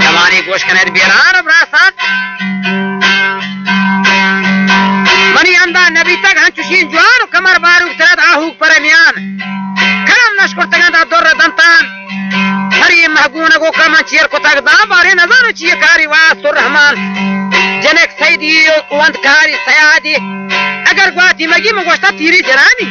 जवानी गोश कनेर बेरान ब्रासात मनी अंदा नबी तक हंचुशीन जवान कमर बारू तरद आहू परमियान करम नशकुर तगंदा दोर दंतान हरी महगून गो कम चीर को तक दा बारे नजर ची कारी वास्तुर रहमान जनक सैदी वंत कारी सयादी अगर ग्वाती मगी मगोष्टा तीरी जरानी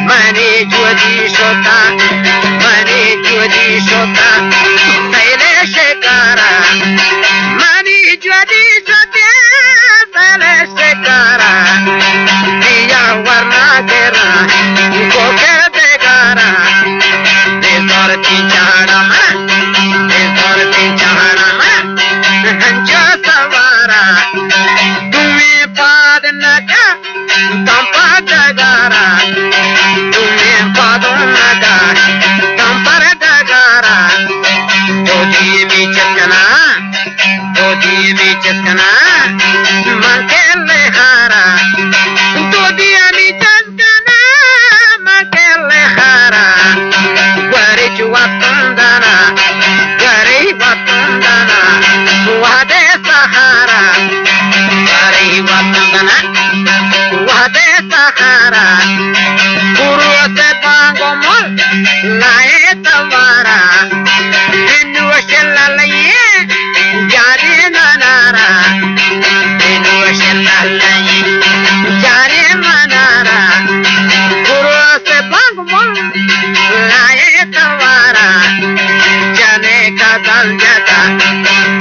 मनी ज्योति शोता मनी ज्योति शोता पहले शिकारा मनी ज्योति शोते पहले शिकारा दिया वरना तेरा को कर देगारा देसर तीचाड़ा देसर तीचाड़ा हंचा सवारा तुम्हें पाद नका कंपा डगारा तुम्हें पादों नका कंपर डगारा दोधी भी चकना मंकेले हारा दोधी भी चकना मंकेले हारा गरी जुआ तंदना वादे सहारा गरी वतंदना वादे सहारा गुरु से बांगो मोल लाए तवारा बिनु शल्लाये जारे मनारा बिनु शल्लाये जारे मनारा गुरु से बांगो मोल लाए तवारा जाने का दल जाता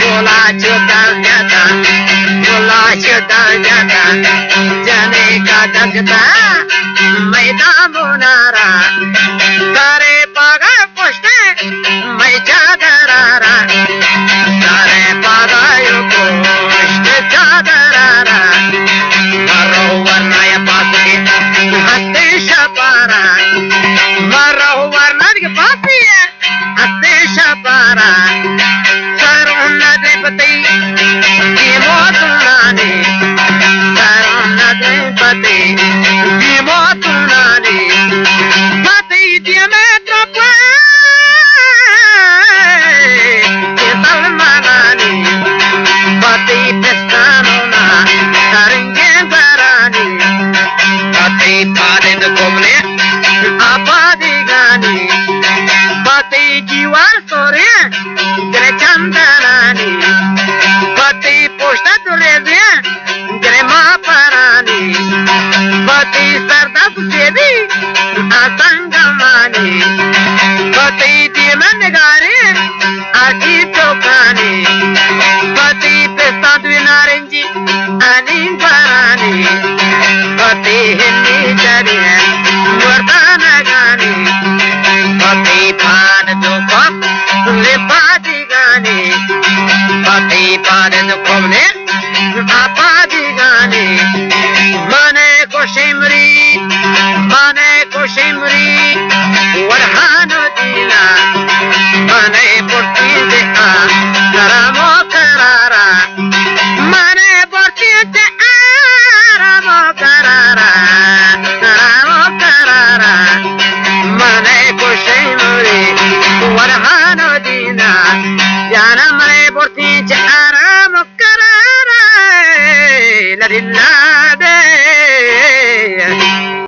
बोला चुदल जाता जाने का दल जाता मैदान मुनारा सारे पागा पुष्टे मैं चादरारा सारे पागायो पुष्टे चादरारा मरो वर्णाय पापी हत्ते शपारा मरो वर्णा के पापी हत्ते शपारा सरों नदी पति मोतुनानी सरों नदी पति मोतुनानी पति दिया में त्रपे ये तलमानी पति पिस्तानो ना करेंगे बरानी पति पाले न कोमले आबादी गानी पति जीवार सोरे जरे चंदनानी पति पोष्टा तुले दिया जरे महापरानी पति सरदा सुसेदी आसंगमानी